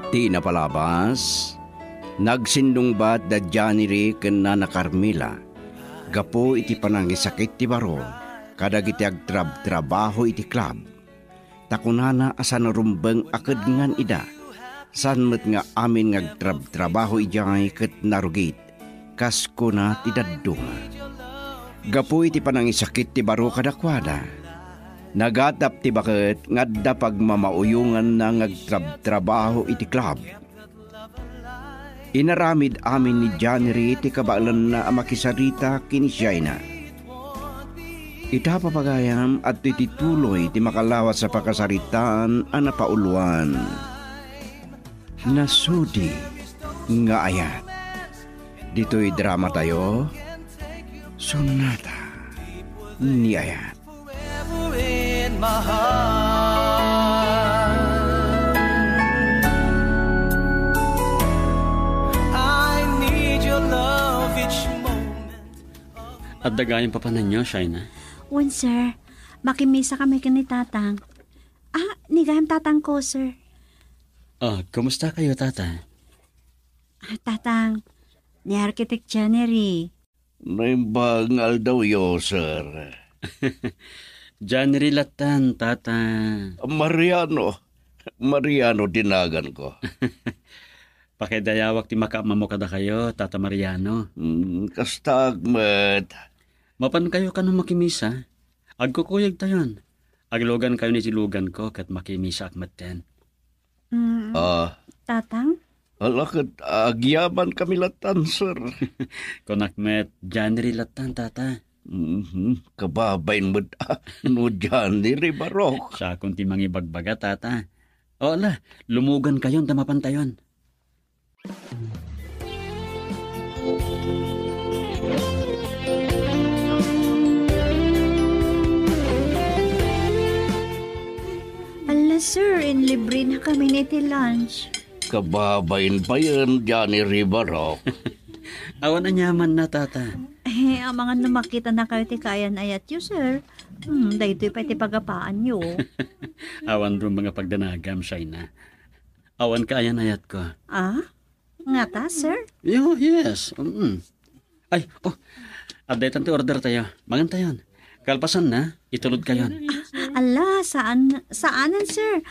Ti napalabas, nagsindong bat da January ken Nana Carmela. Gapo iti panangisakit ti baro, kadag iti agtrab-trabaho iti club. Takunana asan rumbeng akad ngan ida. Sanmet nga amin ngagtrab-trabaho ijay ket narugit. Kasko na ti daddunga. Gapo iti panangisakit ti baro kadakwada. Nagatap ti baket ngadda pagmamauyungan na ngagtrab-trabaho iti club. Inaramid amin ni January iti kabaalan na makisarita kini Shaina. Ita papagayam at tituloy ti makalawas sa pakasaritaan ang napauluan. Nasudi nga ayat. Dito'y drama tayo, sonata ni ayat. At dagayan pa ninyo, Shaina? Wan, sir. Makimisa kami kani tatang. Nigayam tatang ko, sir. Kumusta kayo, tata? Tatang, ni Architect January. Naimbangal daw yo, sir. January latan, tata. Mariano dinagan ko. Pakidayawak ti makamamo kada kayo, Tata Mariano. Kastagmet. Mapan kayo kanong makimisa. Agkukuyag tayon. Aglogan kayo ni silugan ko kat makimisa akmaten. Tatang? Alakad agyaban kami latan, sir. Konakmet, January latan, tata. Kababain mo no January barok. Sa akong timang ibagbaga, tata. Ola, lumugan kayon tamapan tayon. Ala, sir, libre na kami niti lunch. Kababain pa yan, January barok. Awan na nyaman na, tata. Ang mga namakita na kayo ti kayan ayat yu, sir. Dahito pa iti pagapaan yu. Awan rin mga pagdanagam, Shaina. Awan ka ayan ayat ko. Nga ta, sir? Yes. Ay, update ti order tayo. Mangan tayon. Kalpasan na, itulod kayon. Ala, saanan, sir?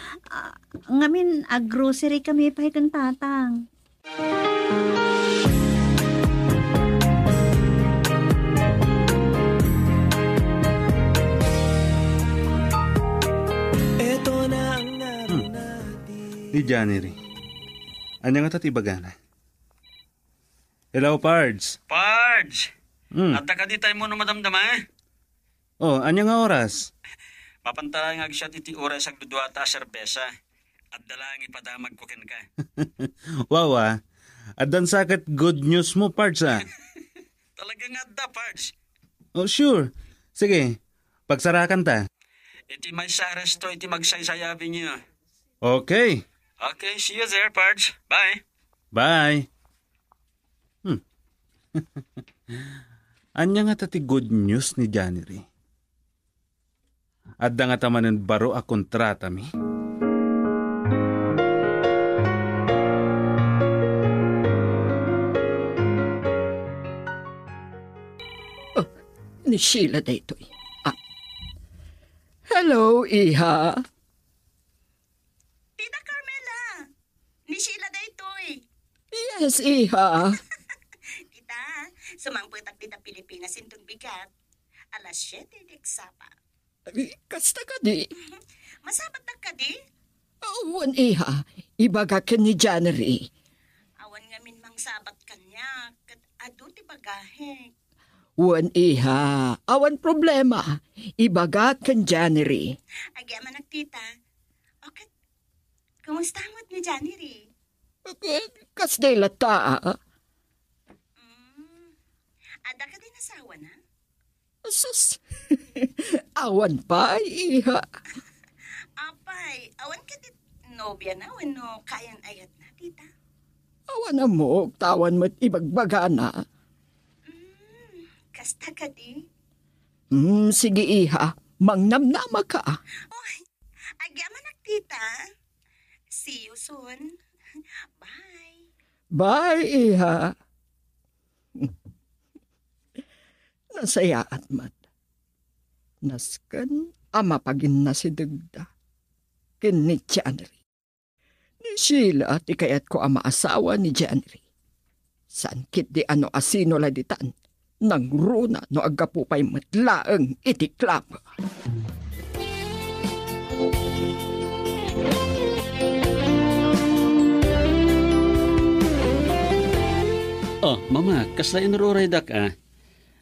Ngamin, grocery kami pa ikang tatang. Ni January. Anya nga tatibagana? Hello, Pards. Pards! Ata ka di tayo mo na madamdama eh. Anya nga oras? Papantala nga siya titi oras ang duduata serbesa. At dalang ipadamag ko ken ka. Wawa. At dan sakit good news mo, Pards, Talaga nga da, Pards. Sure. Sige, pagsarakan ta. Iti may sa resto, iti magsaysayabi niyo. Okay. Okay, see you there, Pards. Bye. Bye. Anya nga tati good news ni January. At da nga tamanin baro a kontrata mi. Ni Sheila daytoy. Hello, Iha. Tita Carmela, ni Sheila daytoy. Yes, Iha. Tita, sumangputak dita Pilipinas intong bigat. Alas 7 deksapa. Kasta ka di? Masabat na ka di? Awan, Iha. Ibaga ka ni January. Awan nga min mang sabat kanya. Kat adu ti bagahe. Wan, Iha. Awan problema. Ibaga kan January. Agyaman nagtita. Okay. Kumusta mo't ni January? Kasday lata. Ada ka din asawa na? Sus. Awan pa, Iha. Apay, awan ka dit nobya na wano kayan ayat na, tita? Awan na mo, tawan mo't ibagbaga na. Kasta ka di? Sige, Iha. Mangnamnama ka. Oy, agyaman nagtita. See you soon. Bye, iha. Nasaya at mat. Naskan ama pagin na si Dugda. Kin ni January. Ni Sheila at ikayat ko ama asawa ni January. San kit di ano asino laditan. Nang runa no agapupay matlaeng itiklap. Oh, mama, kasla inururay dak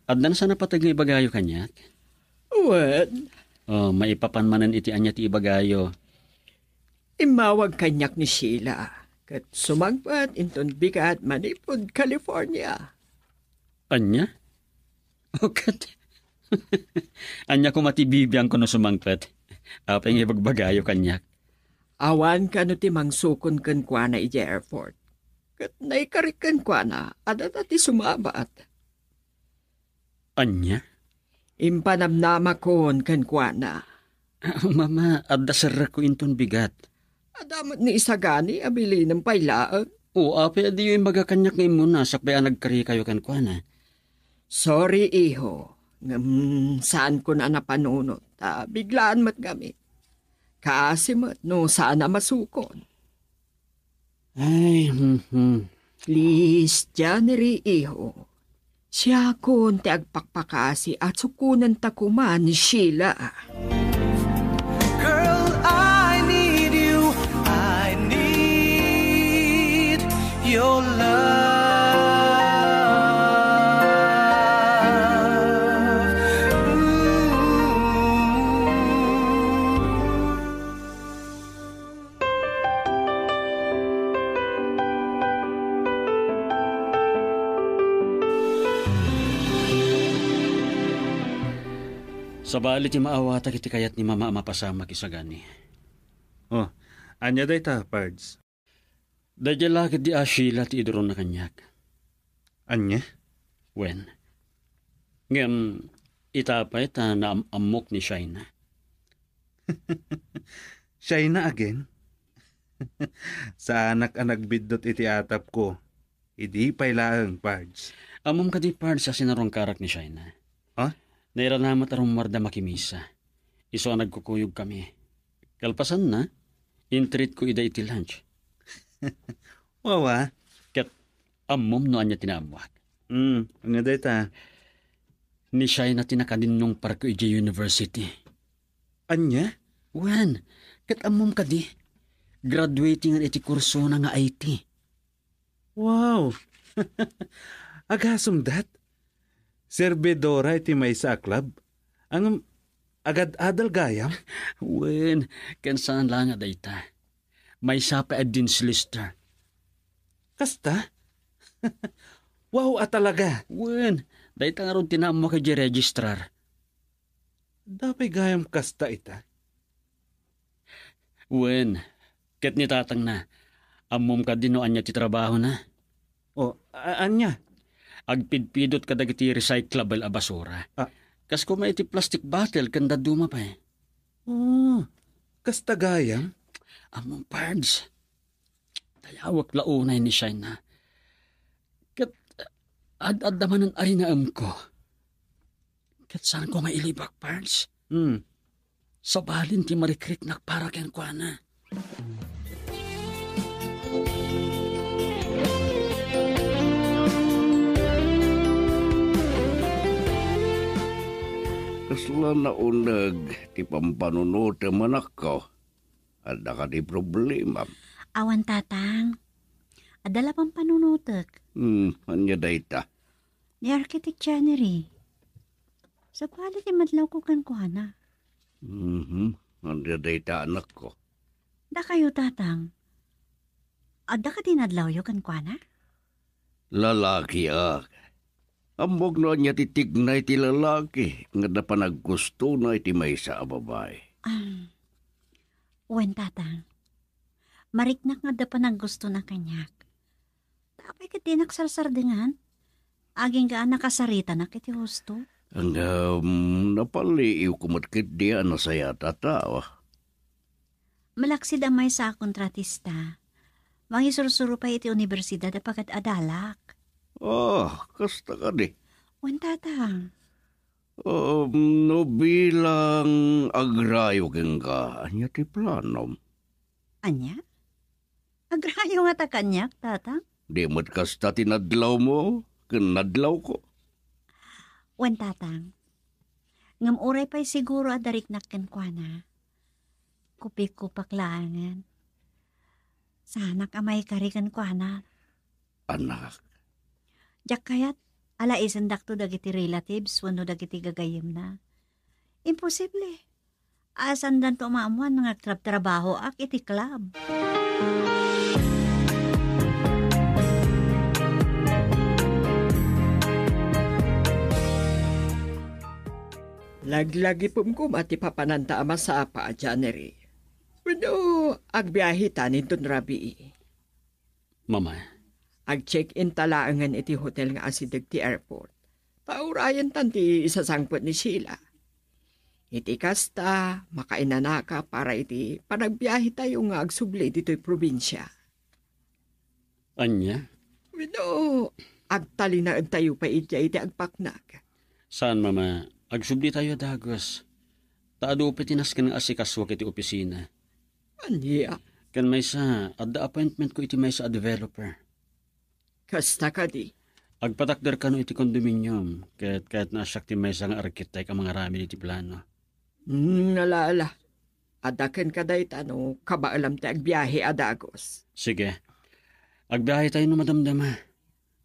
Adnan sana patagay ibagayo kanyak. What? Oh, maipapanmanan iti anya ti ibagayo. Imawag kanyak ni Sheila. Kat sumagpat inton bigat Manipod, California. Anya? Okay. Anya ko matibibiyang ko no sumangpet. Apeng ibagbagayo kanyak. Awan ka no ti mangsukon kan kwa na iti airport. Kat naikarikan kwa na adat ti sumabat. Anya? Impanamnama kon kan kwa na. Mama, adda sarra ko inton bigat. Adamat ni isagani abili ng pailaan. O, ape, adi yung magakanyak ngayon muna. Sakbaya nagkari kayo kan kwa na. Sorry, iho. Saan ko na napanunot? Biglaan mat gamit. Kasi mat no sana masukon. Ay, Please, January, iho. Siya kon ti agpakpakasi at sukunan takuman ni Sheila. Girl, I need you. I need your love. sa bali ti maawata kiti kayat ni mama mapasama kisagani. Oh, anya day ta, Pards? Dadya lakit di Sheila ti iduron na kanyak. Anya? Wen. Ngam, itapay ta na amok ni Shaina. Shaina again? Sa anak-anak bidot iti atap ko, idi pailaang, Pards. Amom ka di Pards sa sinarong karak ni Shaina. Ha? Nairanamat arong marda makimisa. Iso ang nagkukuyog kami. Kalpasan na, intreat ko ida iti lunch. Wawa? Kat amom no anya tinamwag. Anya day ta? Ni Shaina tinakadin nung parko iji university. Anya? Wen, kat amom ka di. Graduating ang iti kurso na nga IT. Wow! Agasom dat? Servidora iti may sa club? Ang agad-adal gayam? Wen, kansaan lang nga dayta. May sapa din si Lister. Kasta? Wow, talaga. Wen, dayta nga ron tinamo kay registrar. Dapay gayam kasta ita. Wen, ket ni tatang na. Amom ka din no anya ti trabaho na. O, anya? Agpidpidot kadagiti recyclable a basura. Kas ko may iti plastic bottle kanda duma pa eh. Oh, kasta gayam? Among Pards. Tayawak launay ni Shaina. Kat ad-adamanan ay naam ko. Kat saan ko mailibak, Pards? Sa balin ti marikrik nakpara ken kwa na. Kasla na unag, ti pampanunod manak ko. Ada ka di problema. Awan tatang. Adala pang panunutek. Anya dayta. Ni Architect January. Sa quality madlaw ko kan kuhana. Anya dayta anak ko. Da kayo tatang. Ada ka dinadlaw yo kan kuhana? Lalaki Ambog no anya titignay ti lalaki. Nga da pa naggusto na iti may sa babae. Wen tatang. Mariknak nga da pa naggusto na kanyak. Tapay ka di naksarsardingan. Aging ka nakasarita na kiti husto. Ang napaliiw kumatkit di na saya tatawa. Malaksid ang may sa kontratista. Mangisurusuro pa iti universidad apagat adalak. Kasta ka di. Wan tatang. No bilang agrayo keng ka, anya ti planom. Anya? Agrayo nga ta kanyak, tatang? Di mo't kasta tinadlaw mo, kinadlaw ko. Wan tatang. Ngam uray pa'y siguro adarik nakken kwa na. Kupik-kupak langan. Sanak amay karikan kwa na. Anak, Jak kayat, ala isendak to dagiti relatives, wano dagiti gagayem na. Imposible. Asan dan to maamuan nga trabaho ak iti club. Laglagi pum kumati papananta ama sa apa, January. Pero agbiyahe tanin dun rabi. Mama, Ag-check-in talaangan iti hotel nga asidag ti airport. Taurayan tanti isasangpot ni Sheila. Iti kasta, makainanaka para iti panagbiyahe tayo nga agsubli dito'y probinsya. anya? Pero agtalinaan tayo pa iti agpaknag. Saan, mama? Agsubli tayo dagos. Taado petinas ka ng asikaswak iti opisina. Anya, Kan may sa, adda appointment ko iti may sa developer. kasta ka di. Agpatakder ka no iti kondominium, kahit nasyak ti may sa nga arkitek ang mga rami iti plano. Nalala. Adaken ka dahi tano, kabaalam ti agbiyahe adagos. Sige, agbiyahe tayo no madamdama.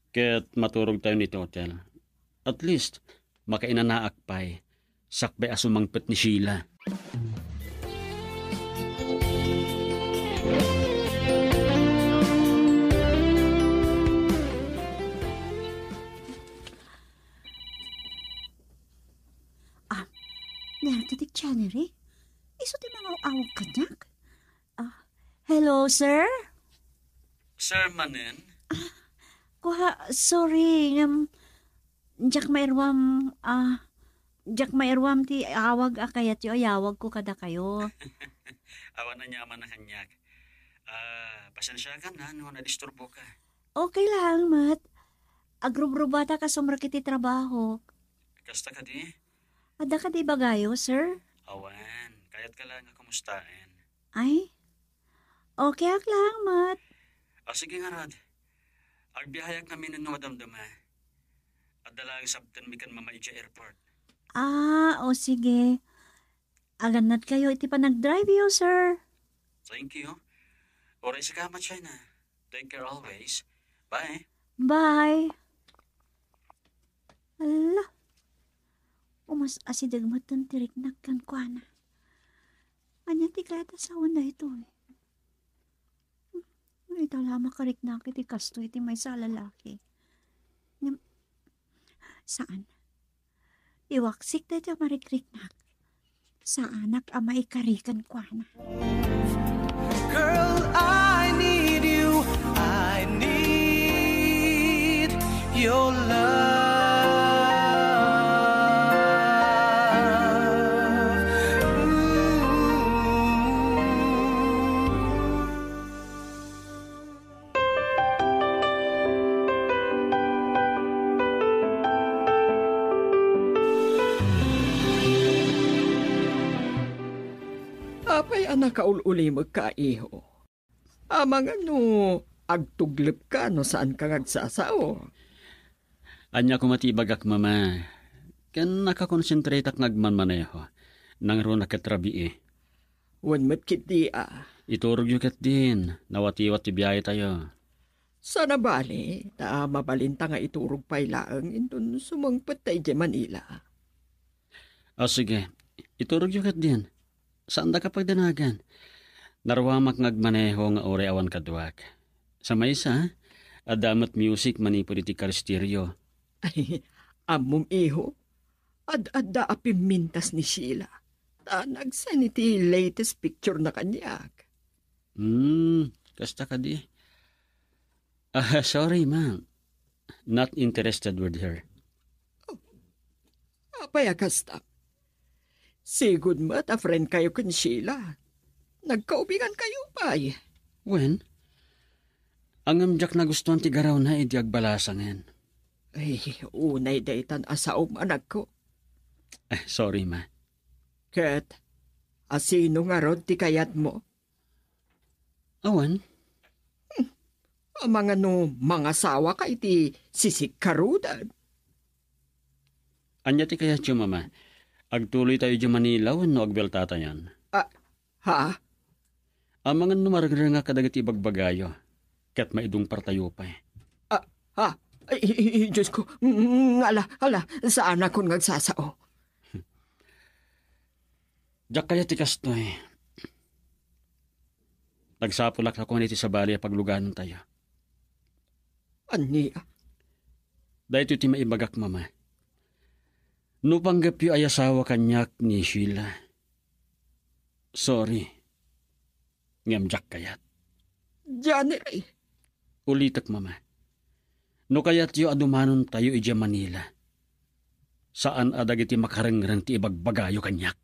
Kahit maturog tayo nito hotel. At least, makainanaak pa'y, sakbay asumangpet ni Sheila. Narito ti January? Iso ti mga awag kanyak? Hello, sir? Sir Manen? Kuha, sorry. Jak mairwam ti awag akayat yo, ayawag ko kada kayo. Awan na nyaman na kanyak. Pasensya ka na, no, na-disturbo ka. Okay lang, mat. Agrubrubata ka sumrakiti trabaho. Kasta ka di? Ada ka di bagayo, sir? Awan, kaya't ka lang kamustain. Ay? Okay ak lang, mat. Sige nga, Rod. Agbihayag namin ng madamdama. At dalang sabtan mi kan mama iti airport. O sige. Aganat kayo, iti pa nag-drive yo, sir. Thank you. Oray sa kama, China. Take care always. Bye. Bye. Ala. Umas asidag matan tirik nakkan kwa na. Anya ti kaya tasawan na ito eh. Ito lama karik na iti kasto iti may sa lalaki. Saan? Iwaksik na ito marikrik na. Sa anak ama ikarikan kwa na. Girl, I need you. I need your love. Apay anak kaululi magkaiho. Amang agtuglip ka no saan ka ngagsasao. Anya ko matibagak, mama. Kan nakakonsentrate ak nagmanmaneho. Nang ro nakatrabi eh. Wan matkit di Iturog yung kat din. Nawatiwat ti biyahe tayo. Sana bali, ta mabalinta nga iturog pay laang indun sumangpet tayo di Manila. Sige. Iturog yung kat din. Saan da kapag danagan? Narwamak ngagmaneho nga ore awan kaduak. Sa may isa, adamat music manipolitikal stereo. Ay, amom iho. Ad-adda apimintas ni Sheila. Ta nagsan iti latest picture na kanyak. Kasta ka di. Sorry, ma'am. Not interested with her. Apay kasta. Sigud mo ta friend kayo kan Sheila. Nagkaubigan kayo pa. When? Ang amjak na gustuhan ti garaw na idi agbalasangan. Ay, unay daytan asaom anak ko. Sorry ma. Ket, asino nga rod ti kayat mo? Awan, Ang mga mga sawa ka iti sisikarudan. anya ti kayat yo mama. Agtuloy tayo di Manila no agbeltata yan. Ha? Ang mga numaragre nga kadagiti bagbagayo. Kat maidong partayo pa eh. Ha? Ay, Diyos ko, ala, saan ako nagsasao? Diyak kaya ti kastoy. Nagsapulak ako niti sa bali pagluganan tayo. Aniya? Dahil ti maibagak mama. No panggap yu ay asawa kanyak ni Sheila. Sorry. Ngam Jack kayat. January. Ulitak mama. No kayat yu adumanon tayo ija Manila. Saan adag iti makarengrang ti ibagbagayo kanyak.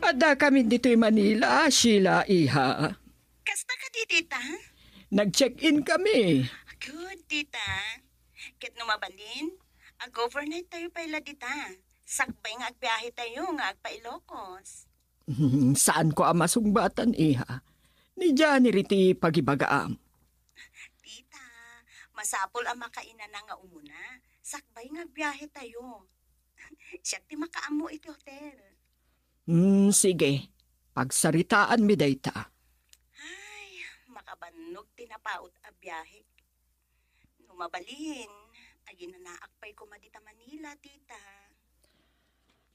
Ada kami dito'y Manila, Sheila, iha. Kasta ka di, tita? Nag-check-in kami. Good, tita. Ket numabalin, ag-overnight tayo paila, tita. Sakbay nga agbiyahe tayo nga agpa Ilocos. Saan ko ang masungbatan, iha? Ni January ti pagibagaam. Tita, masapol ang makainan na nga umuna. Sakbay nga agbiyahe tayo. Siya ti makaamo iti hotel. Sige. Pagsaritaan mi dayta. Ay, makabanog tinapaot a biyahe. Numabalin, ay ginanaakpay ko madita Manila, tita.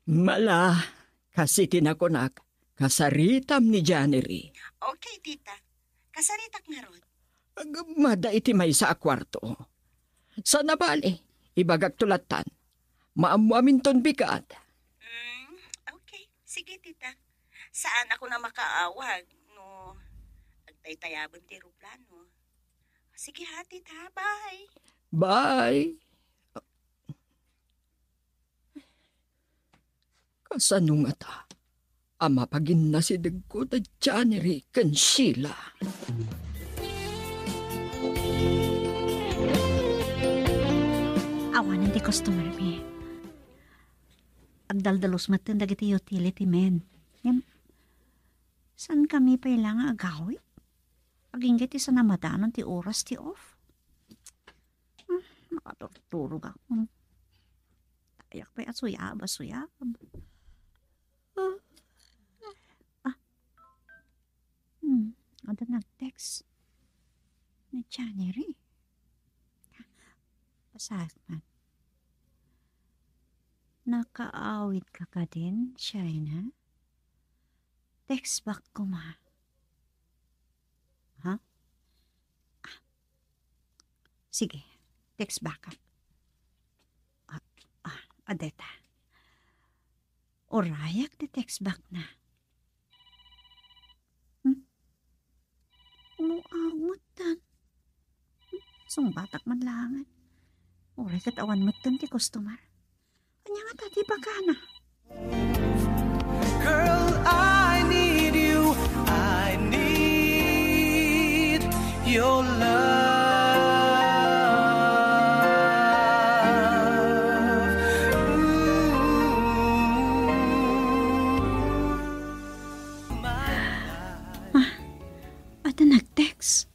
Mala, kasi tinakunak, kasaritam ni January. Okay, tita. Kasaritak nga rod. Mada iti may sa akwarto. Sa nabali, ibagak tulatan. Maamuamin ton bigat. Okay, sige, tita. Saan ako na makaawag? No, agtay-tayabon ti aeroplano. Sige ha, tita. Bye. Bye. Kasanong ata, ama pagin na si Degko da January kan Sheila. Awanan ti customer mi. Agdaldalos matan dagiti utility men. San kami pailang agawi? Agingit ti sa namadanon ti oras ti off. Makaturturog ako. Tayak pa at suyab. Ada nag-text ni January. Pasahit man. Nakaawit ka din, Shaina? Text back ko ma. Ha? Sige, text back up. Adeta. Orayak di text back na. Umuawatan. Sungbatak man langan. Oray katawan matan ti customer. Kanya nga tati pagkana. Girl, I need you. I need your love. At nag-text.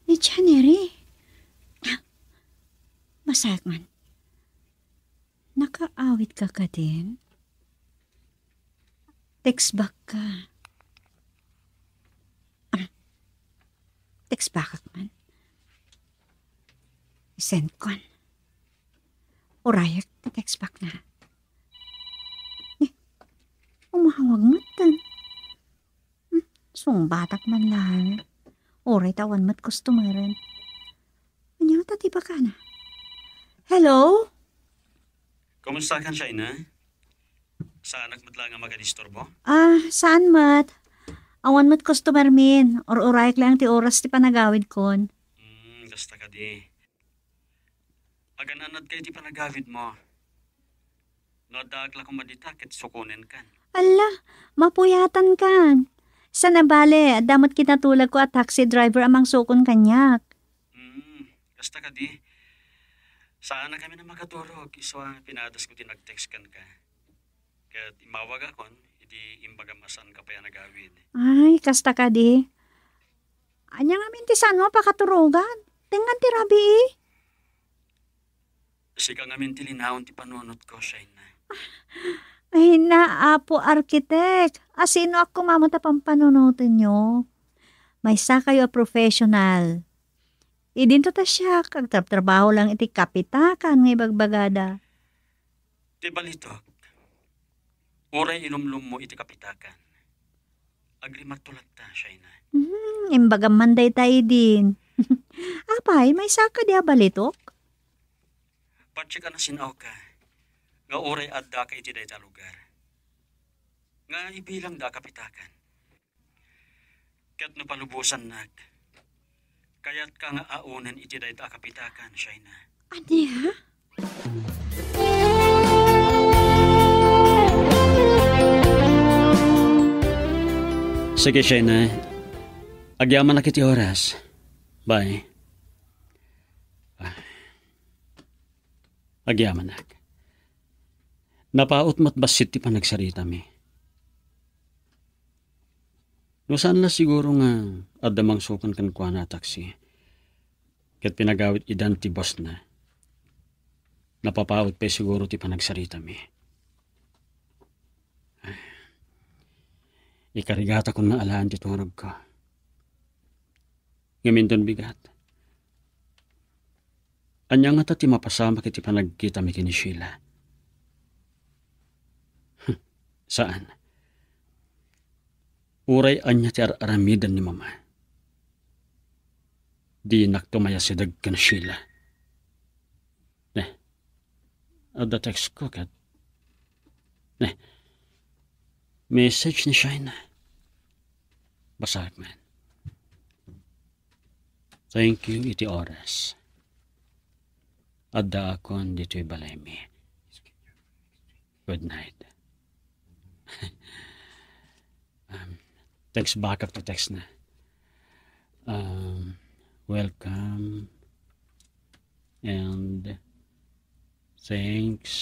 Ni January. Masak man. Nakaawit ka din? Text back ka. Text back man. Send kon. Orayak ti text back na. Umahawag mo tan. Sungbatak man lang. Oray tawan mat customeran. Kanya nga tati pa ka na. Hello? Kumusta kan siya, ina? Saan nagmatla nga maganistorbo? Saan mat? Awan mat customer min. Or orayak lang ti oras ti panagawid kon. Kasta ka di. Agananad kayo di panagawid mo. No dagla kong madita ket sukunin kan. Ala, mapuyatan ka. Sa nabale, damot kinatulag ko at taxi driver amang sukon kanyak. Basta ka di. Saan na kami na makaturog? Iso pinadas ko tinag-text kan ka. Kaya imawag akon, hindi imbagamasan ka pa yan nagawid. Ay, kasta ka di. Anya nga mintisan mo pakaturugan. Tingnan ti Rabi eh. Sika nga mintilinahon ti panunot ko, Shaina. Ay na, Apo Arkitek. Asino ako mamata pang panunutin nyo? May sa kayo professional. Idinto ta siya, kagtrabaho lang iti kapitakan ng ibagbagada. Ti balitok, oray ilumlum mo iti kapitakan. Agrimat tulad ta, Shaina. Imbagam manday tayo din. Apay, may saka di balitok? Patsi ka na sinaw ka, nga oray adda ka iti day ta lugar. Nga ibilang da kapitakan. Kat no palubusan nag, kaya't ka nga aunan iti day ta kapitakan, Shaina. Adi ha? Sige, Shaina. Agyaman na kiti oras. Bye. Agyaman na. Napaot mo't basit ti panagsarita mi. No saan na siguro nga adamang sukan kan kwa na taksi. Kat pinagawit idan ti boss na. Napapaot pa siguro ti panagsarita mi. Ikarigata ko na alahan ti turog ko. Ngamin doon bigat. Anya nga ti mapasama kiti panagkita mi kini Sheila. Saan? Uray anya ti aramidan ni mama. Di naktumaya si dagkan Sheila. Ada text ko kat. Message ni Shaina. Basag man. Thank you iti oras. Adda akon dito'y balay mi. Good night. Text backup to text na. Welcome and thanks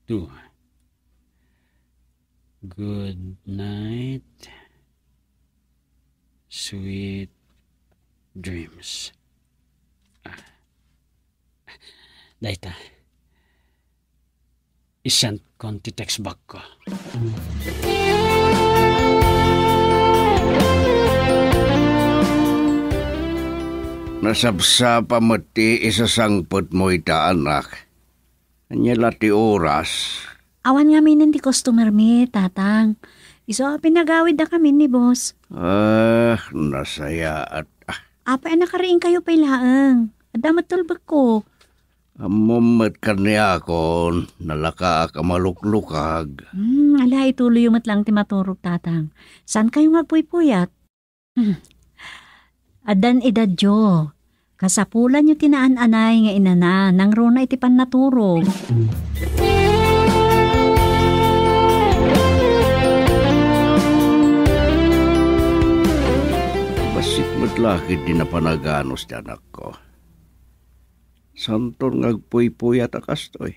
to. Good night. Sweet dreams. Data. Isend konti text back ko. Nasabsapa mati isasangpot mo ita anak. Anyala ti oras. Awan nga minin ti customer mi, tatang. Iso pinagawid na kami ni boss. Nasaya at Apa nakariing kayo pa ilaang. Adamat tulbag ko. Amumat ka niya ako, nalaka ka maluklukag. Ala, ituloy yung matlang ti maturog, tatang. Saan kayo magpuypuyat? Adan idadyo. Kasapulan nyo tinaan-anay nga inana, nang rona iti pan naturog. Basit maglakid din na panaganos ti anak ko. Santon ngagpuy-puyat akastoy.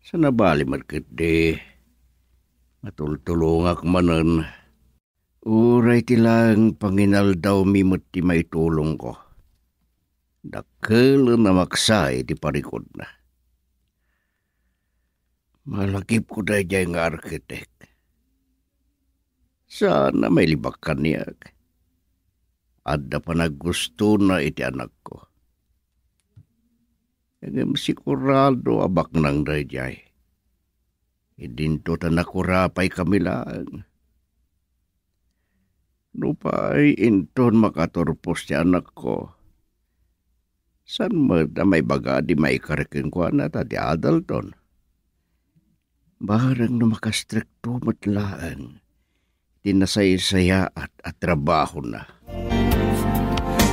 Sa nabali market di, matultulungak manan. Uray tilang panginal daw mimot ti maitulong ko. Dakkel na maksay ti parikod na. Malakip ko dahi jay nga arkitek. Sana may libakan niya. Adda pa naggusto na iti anak ko. Agam sigurado abak nang dayjay. Idinto ta nakurapay kami lang. Nupay inton makaturpos ti anak ko. San mo na may baga di maikarikin ko na ta di adalton. Barang na makastrikto matlaan. Tinasay-saya at trabaho na.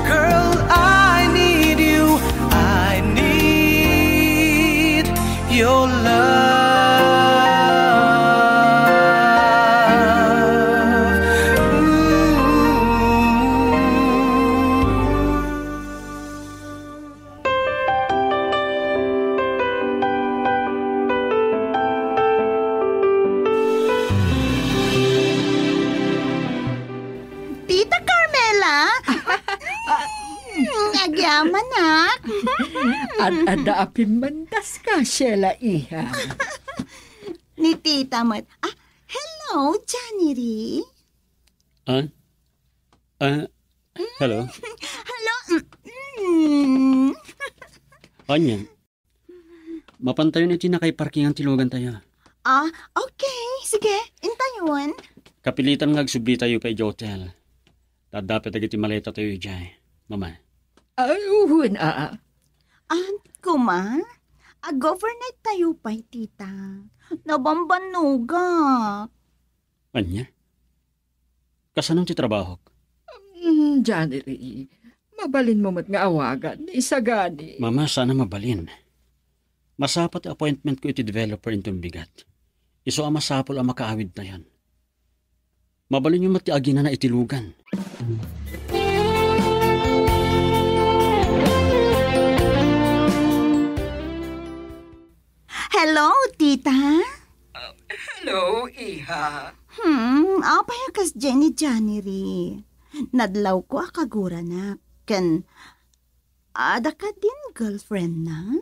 Girl, I need you. I need your love. Yaman, nak. Ad-ada apin mandas ka, Sheila, iha. Ni Tita Mat. Hello, Johnny Ree. Hello? Hello. Anya? Mapantayon iti na kay parkingan tilugan tayo. Okay. Sige, intayon. Kapilitan nga agsubli tayo kay Jotel. Dapat agiti maleta tayo ijay. Mama. Ayun, Kuma, overnight tayo pa, tita. Nabambanuga. Anya? Kasanong ti trabaho? Johnny Ray, mabalin mo mat nga awagan, isa gani. Mama, sana mabalin. Masapat appointment ko iti developer intong bigat. Iso ang masapol ang makaawid na yan. Mabalin yung matiagi na itilugan. Hello, tita. Hello, iha. Apaya kas Jenny Janiri. Nadlaw ko akagura na. Ada ka din girlfriend na?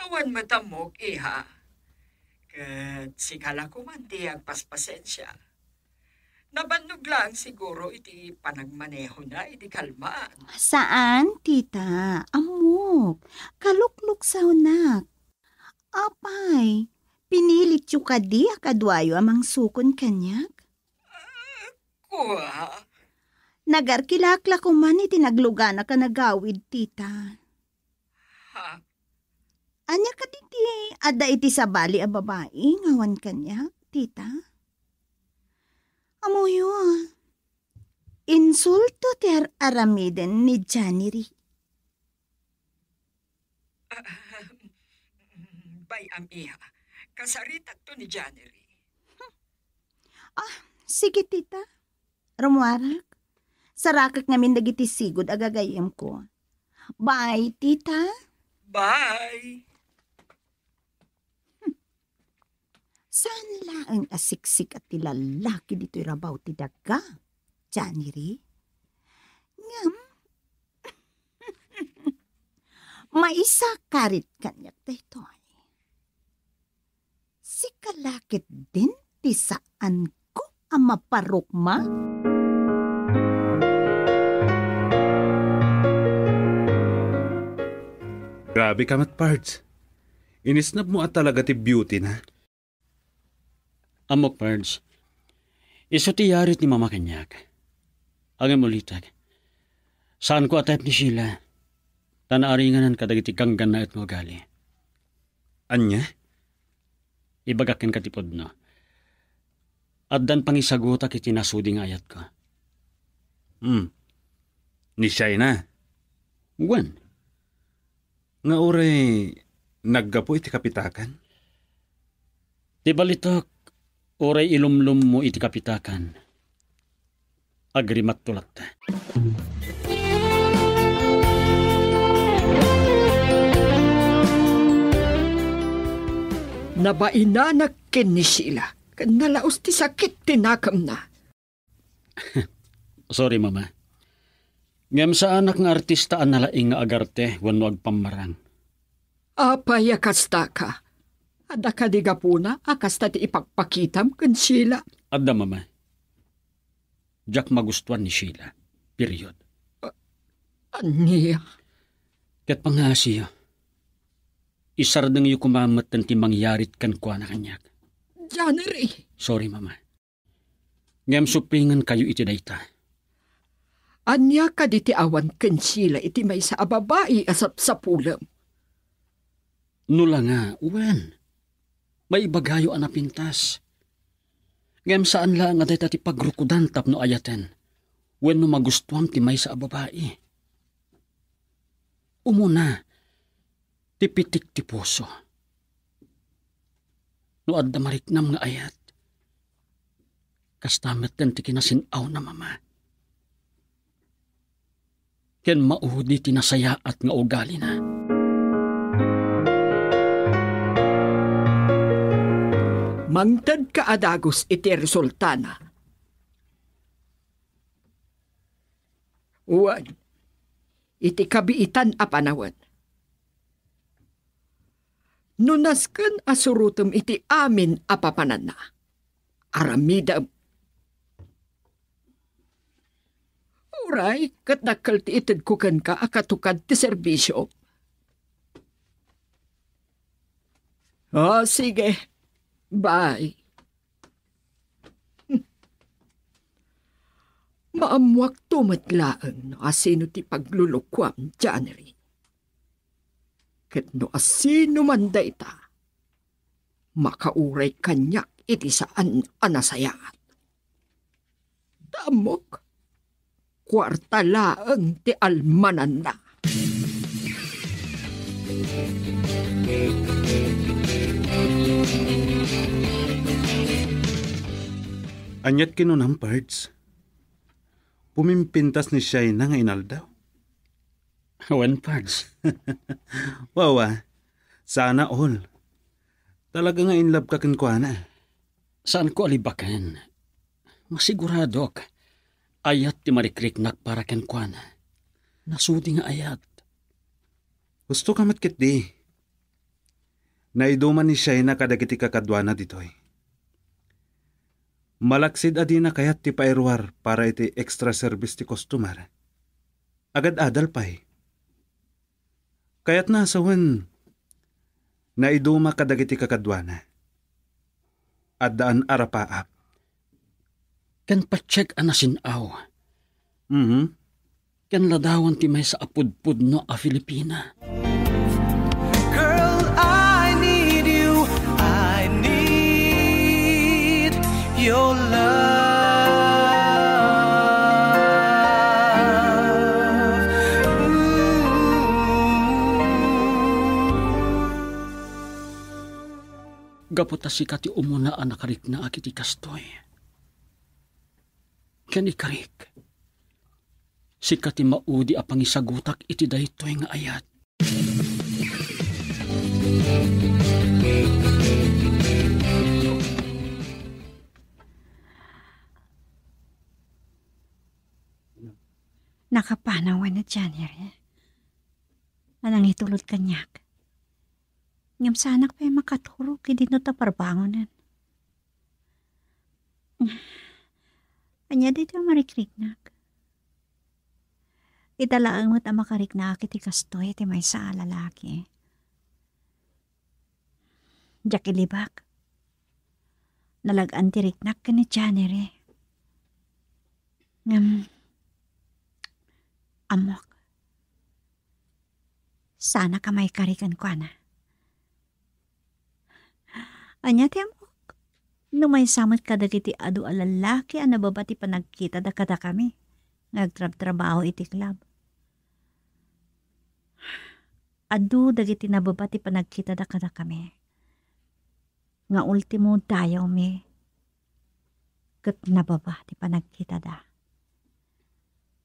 Awan matamok, iha. Kat sikala ko man di agpaspasensya. Nabannog lang siguro iti panagmaneho na, iti kalmaan. Saan, tita? Amok. Kalukluk sa unak. Apay, pinilit yung kadi akadwayo amang sukon kanyak? Kuha. Nagarkilakla ko man iti nagluga na ka nagawid, tita. Ha? Anya ka diti, ada iti sabali a babae, ngawan kanyak, tita? Amoyo, insulto ter aramiden ni Janiri. Bay am iha, kasaritak to ni January. Sige, tita. Rumuarak. Sarakak namin dagiti sigod agagayam ko. Bye, tita. Bye! Saan laang asiksik at tilalaki dito irabaw ti daga? Janiri? Ngam? Maisa karit kanyak dito. Si kalakit din ti saan ko ang maparukma? Grabe ka, Mat Pards. Inisnab mo at talaga ti beauty na. Amok, Pards. Iso ti yarit ni mama kanyak. Ang emulitag. Saan ko atayap ni Sheila? Tanaaringanan kadagiti kanggan na at mo gali. Anya? Ibagakin katipod no. Addan pangisaguta kiti nasuding ayat ko. Ni Shai na. Wen? Nga oray, naggapo iti kapitakan. Di balitok, oray ilumlum mo iti kapitakan. Agrimat tulak ta. Nabainanak ken ni Sheila. Nalaos ti sakit tinakam na. Sorry, mama. Ngam sa anak ng artista ang nalaing nga agarte wano agpamarang. Apay akasta ka. Ada ka di gapuna, akasta ti ipagpakitam ken Sheila. Adda, mama. Jack magustuhan ni Sheila. Period. Aniya. Kat pangasiyo. Isardang yu kumamat ng timangyarit kan kwa na kanyak. January. Sorry, mama. Ngam supingan kayo iti dayta. Anya ka di ti awan ken Sheila iti may sa ababae asap sa pulam. Nula nga, uwen. May ibagayo anapintas. Ngam saan lang nga dayta ti pagrukudan tapno ayaten. Wen no magustuhan ti may sa ababae. Umuna, ti pitik ti puso. No adda mariknam nga ayat. Kastamet den ti kinasinaw na mama. Ken mauhudi ti nasayaat nga ugali na. Mangtad ka adagos iti resultana. Uwan, iti kabiitan a panawon. Nunasken asurutem iti amin a papanan na. Aramida. Uray, kat nakal ti itid kuken ka akatukad ti serbisyo. Sige. Bye. Maamuak tumatlaan no asino ti paglulukwam, January. Ket no asino man dayta, makauray kanyak iti saan anasayaan. Damok, kwarta laeng ti almanan na. Anyat kinunang parts. Pumimpintas ni Shaina nga inaldaw. Awan, Pards. Wawa, sana all. Talaga nga in love ka kinkwana. Saan ko alibakan? Masigurado ka. Ayat ti marikriknak para kenkwana. Nasudi nga ayat. Gusto ka matkit di. Naiduman ni Shaina kadagiti kakadwana ditoy. Malaksid adi na kayat ti pairwar para iti extra service ti customer. Agad adal pa'y. Kayat nasawan, naiduma kadagiti kakadwana. Addaan arapaap. Kan pa-check anasinaw. Mhm. Kan ladawan ti may sa apudpud no a Filipina. Girl, I need you. I need your love. Gapota si kati umuna anakarik na akiti kastoy. Kanikarik. Si kati maudi a pangisagutak iti daytoy nga ayat. Nakapanawan na January. Anang itulod kanyak. Ngam sanak pa makaturo kidi no taparbangonan. Anya dito marikriknak. Italaang mo't ang makariknak iti kastoy iti may sa lalaki. Diyak ilibak. Nalagaan ti riknak ka ni January. Ngam amok. Sana ka may karikan ko na. Anya ti amok. No may samot kadagiti adu alalaki ang nababati pa nagkita da kada kami. Nagtrab-trabaho iti club. Adu dagiti nababati pa nagkita da kada kami. Nga ultimo dayaw mi. Kat nababati pa nagkita da.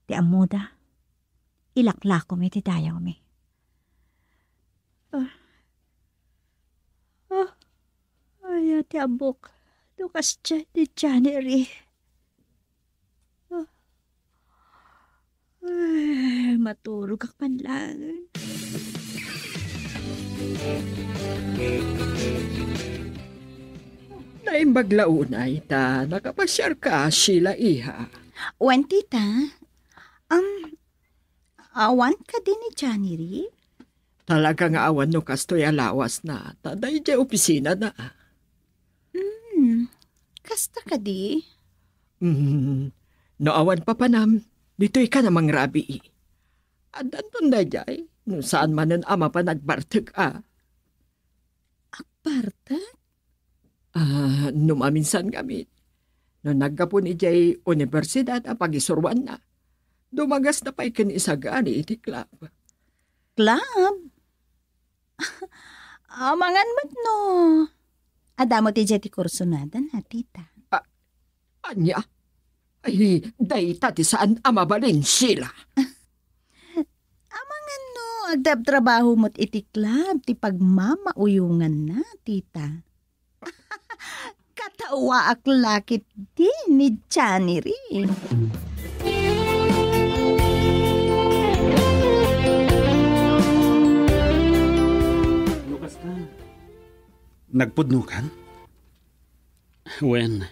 Ti amuda. Ilaklako mi ti dayaw mi. Ay, ti abok. Dukas dyan ni January. Ay, maturog ang panlangan. Naimbaglaunay ta, nakapasyar ka, Sheila Iha. Wan, tita. Awan ka din ni January? Talaga nga awan no kastoy alawas na, taday di opisina na. Kasta ka di? No awan pa panam, dito'y ka namang rabi. At anton na jay, no saan man ang ama pa nagbartag Akbartag? Numaminsan kami. No nagkapon ijay universidad a pagisurwan na. Dumagas na pa'y kanisagani iti club. Club? Mangan mo't no. Adamo ti jeti kursunada na, tita. Anya? Ay, dayta ti saan amabalin sila. Amangan no, agdab-trabaho mo't iti club, ti pagmamauyungan na, tita. Katawa ak lakit din ni January. Nagpudnukan? Wen,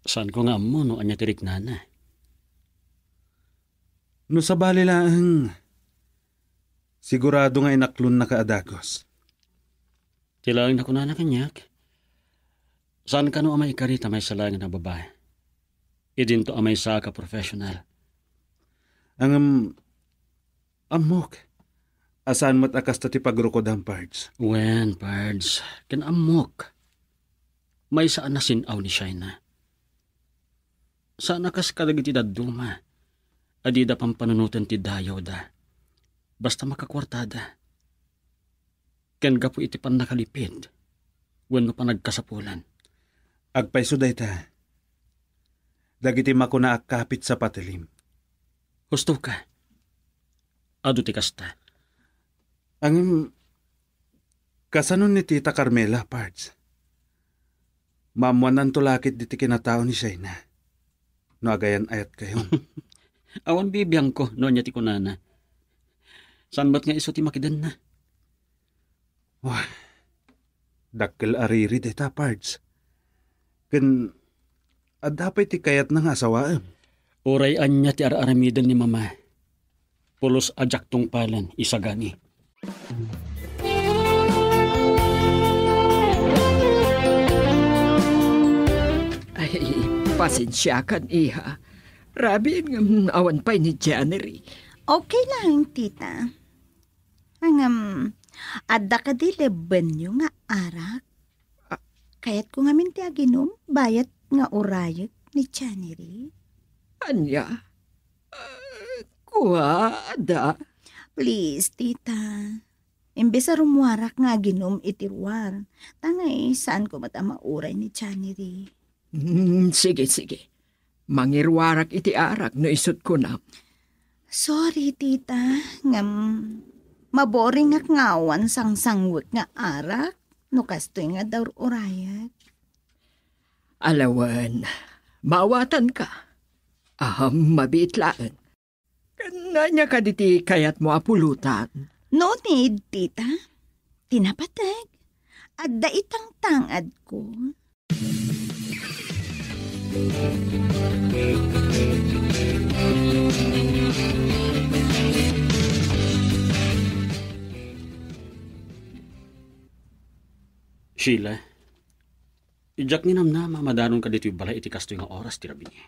saan ko nga mo no anya tirik nana? No sa bali lang, sigurado nga inaklon na kaadagos. Tilaang na ko na kanyak. Saan ka no amay karita may salangan na babae? Idin to amay sa ka professional. Ang amok, asan mo't akas ta ti pagrukod ang pards? Wen, Pards, kinamok. May saan na sinaw ni Shaina. Saan akas kalagi ti daduma? Adida pang panunutan ti dayaw da. Basta makakwartada. Ken gapo iti pan nakalipid. Wenno pa nagkasapulan. Agpaiso day ta. Dagiti makuna akapit sa patilim. Gusto ka. Ado ti kasta. Ang kasanon ni Tita Carmela, Pards. Mamuanan tulakit diti kinatao ni Shaina. No agayan ayat kayo. Awan bibiyang ko, no niya ti kunana. Saan ba't nga iso ti makidan na? Wah, dakkel ariri deta, Pards. Ken, adapay ti kayat ng asawaan. Oray anya ti aramidan ni mama. Pulos ajak tong palan, isagani. Ay, pasensya kan, iha. Rabi ng awan pa ni January. Okay lang, tita. Adda ka di leben nyo nga arak. Kayat ko nga minti aginom, bayat nga urayot ni January. Anya? Kuha, ada. Please, tita. Imbes sa rumuwarak nga ginom itirwar. Tangay, saan ko matamauray ni January? Sige, sige. Mangirwarak iti arak no isut ko na. Sorry, tita. Maboring nga ngawan sang-sangwik nga arak. No kastoy nga daw urayat. Alawan, mawatan ka. Mabitlaan. Kananya ka diti kayat mo apulutan. No need, tita. Tinapatag. Adda itang tangad ko. Sheila, ijak ni namnama madanon ka dito yung balay iti kasto yung oras tirabi niya.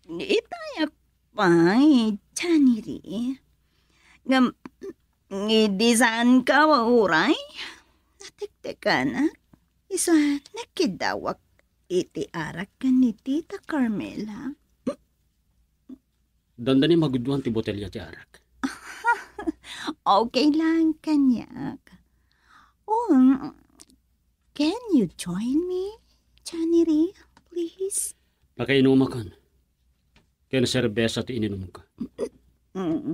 Itayak pa, January. Ngidisan ka wa uray? Natiktik ka na. Isa nakidawak iti arak ka ni Tita Carmela. Dandani maguduan ti botelya ti arak. Okay lang, kanyak. Oh, can you join me, January, please? Nakainom akon. Kaya na serbesa ti ininom ko.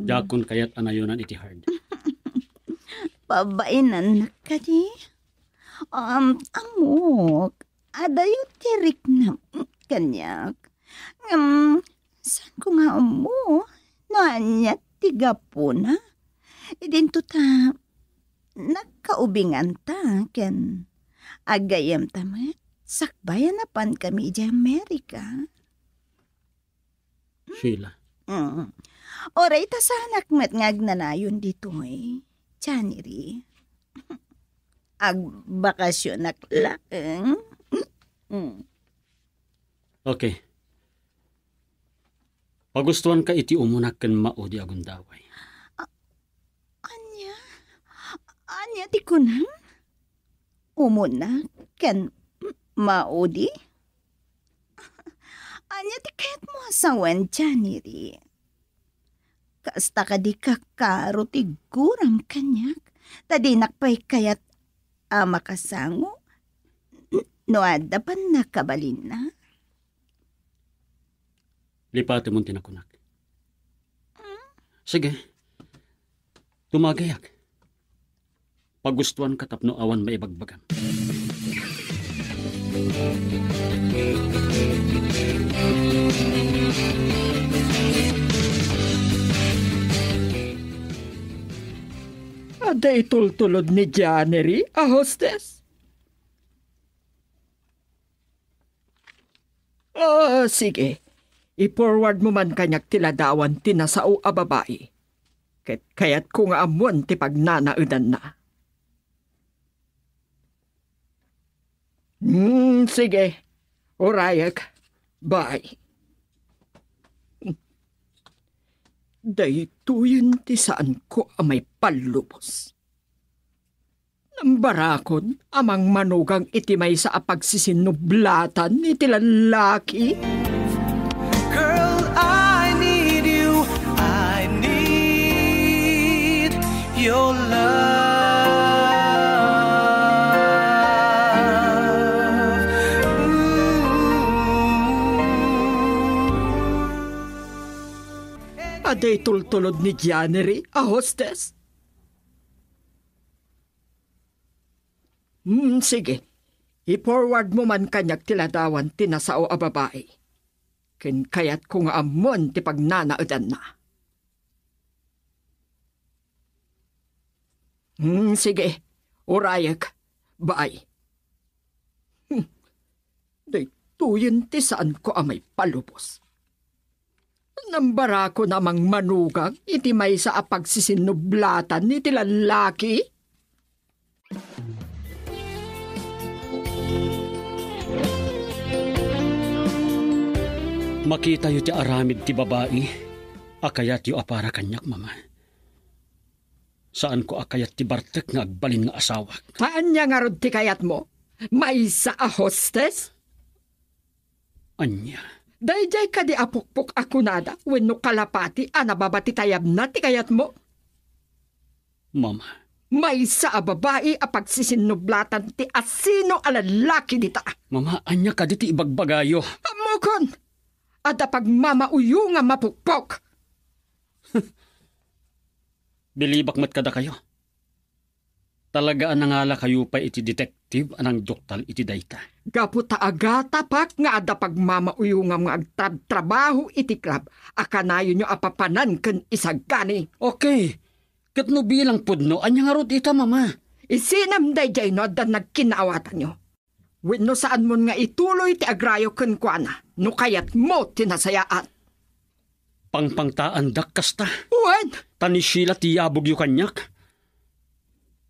Jakon kayat anayonan iti hard. Pabainan na ka di? Amok, adayo tirik na kanyak. Saan ko nga mo? Naanya tiga po na. Idinto ta, nagkaubingan ta, ken agayam tama, sakbayan na pan kami di Amerika. Sheila. Oray ta sanak matngag na nayon dito January. Agbakasyon naklakeng. Okay. Pagustuhan ka iti umunak ken maudi agundaway. Anya ti kunang? Umunak ken maudi? Anya ti kayat mo asawan, January. Kasta ka di kakaro ti guram kanyak. Tadinak pa'y kayat makasango. No adda pa nakabalin na. Lipati mong tinakunak. Sige. Tumagayak. Pagustuhan ka tapno awan maibagbagam. Ada itultulod ni Janery, a hostess? Sige. I-forward mo man kanyak tiladawan tinasao a babae. Kaya't ko nga amon ti pagnanaudan na. Sige. Orayak. Bye. Daytoy ti saan ko amay palubos. Nambarakon amang manugang itimay sa apagsinublatan iti lalaki. Girl, I need you. I need your love. Aday tultulod ni Janery, a hostess? Sige. I-forward mo man kanyak tiladawan tinasao a babae. Kayat ko nga amon ti pagnanaudan na. Sige. Orayak. Bye. Daytoyen ti saan ko amay palubos. Nambara ko namang manugang iti may sa apagsinublatan iti lalaki. Makita yu ti aramid ti babae, akayat yu apara kanyak, mama. Saan ko akayat ti Bartek nga agbalin nga asawak? Haan niya nga rod ti kayat mo? May sa a hostess? Anya? Dayjay ka di apukpuk ako nada, wenno kalapati, anababati tayab na ti kayat mo? Mama. May sa a babae a pagsisinublatan ti asino a lalaki dita. Mama, anya ka di ti ibagbagayo. Pamukon! Ada pagmamauyo nga mapukpok. Bilibak mat kada kayo. Talaga anangala kayo pa iti detective anang doktal iti dayta. Gaputa agata pak nga ada pagmamauyo nga mga agtrabaho iti club. Akanayo nyo apapanan ken isagani. Okay. Kat no bilang pudno, anya nga rod ita, mama. Isinam dayjay no da nagkinaawatan nyo. Wenno saan mo nga ituloy ti agrayo ken kuana. No kayat mo tinasayaan. Pangpangtaan dak kasta. Wen! Tanisila ti yabog yu kanyak.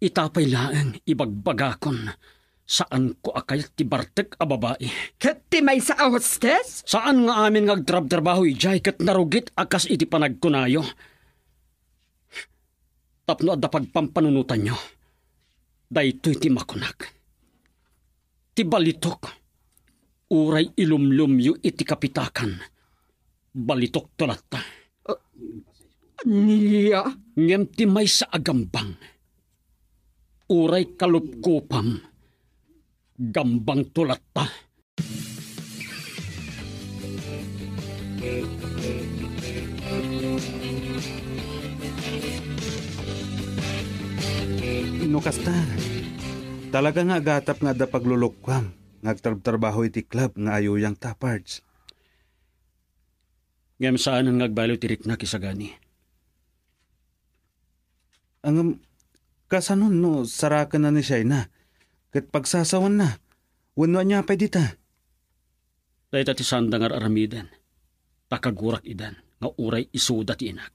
Itapay laeng ibagbagakon. Saan ko akayat ti Bartek a babae? Ket ti may sa a hostess? Saan nga amin ngagtrab-trabaho ijay ket narugit akas iti panagkunayo? Tapno adda pagpampanunutan nyo. Daytoy ti makunak. Ti balitok. Uray ilumlumyo iti kapitakan. Balitok tulata. Niya? Ngem ti may sa agambang. Uray kalupkupam. Gambang tulata. No kasta. Talaga nga gatap nga da paglulukwam. Nagtrabaho iti club nga ayuyang tapards. Ngem saan ang ngagbalo tirik na kisagani? Ang kasanon no, sarakan na ni Shaina. Kat pagsasawan na, wano niya pa dita. Dahil ti sandangar aramiden, takagurak idan, nga uray isuda ti inak.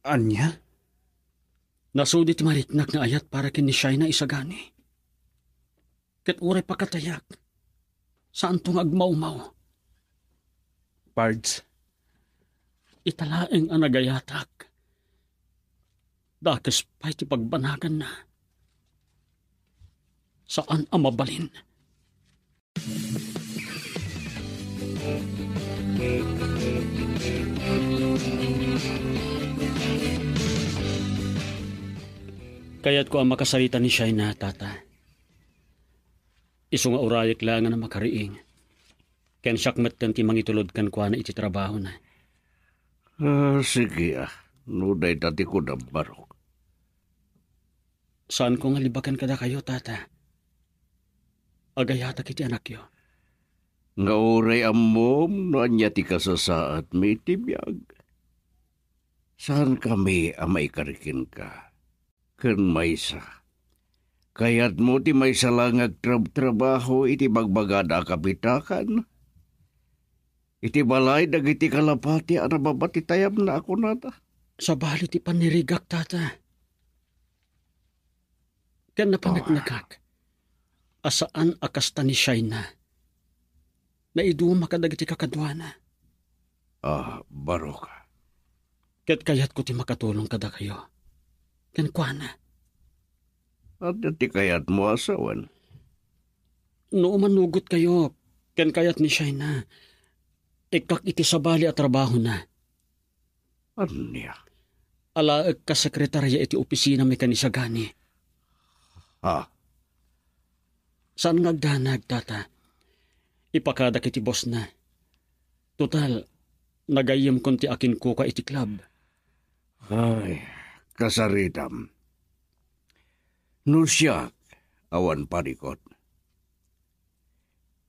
Anya? Nasudi ti mariknak nga ayat para kin ni Shaina isagani. Kat uray pakatayak, saan tong agmaumaw? Pards. Italaeng anagayatak. Dakes pa'y ti pagbanagan na. Saan ang mabalin? Kaya't ko ang makasalita ni Shaina, tata. Iso nga urayak lang na makariing. Ken syakmet kan ti mangitulod kan kwa na iti trabaho na. Sige nuday dati ko na barok. Saan ko nga libakan kada kayo, tata? Agayata kiti anak yo. Nga oray amom no anya ti kasasaat may tibiyag. Saan kami amay karikin ka? Ken maysa. Kayat mo ti maysa lang agtrabaho iti bagbagada kapitakan. Iti balay dagiti kalapati ana babati tayab na ako nata. Sa bali ti panirigak, tata. Ken napanagnagak. Asaan akasta ni Shaina? Naiduma ka dagiti kakadwana. Baro ka. Ket kayat ko ti makatulong kada kayo. Ken kuana. At ti kayat mo asawan. No manugot kayo, ken kayat ni Shaina. Ikak iti sabali at trabaho na. Anya? Alaag ka sekretarya iti opisina may kanisagani. Saan ngagdanag, tata? Ipakadak iti boss na. Total, nagayim konti akin ko ka iti club. Ay, kasaritam. Nusyak, awan parikot.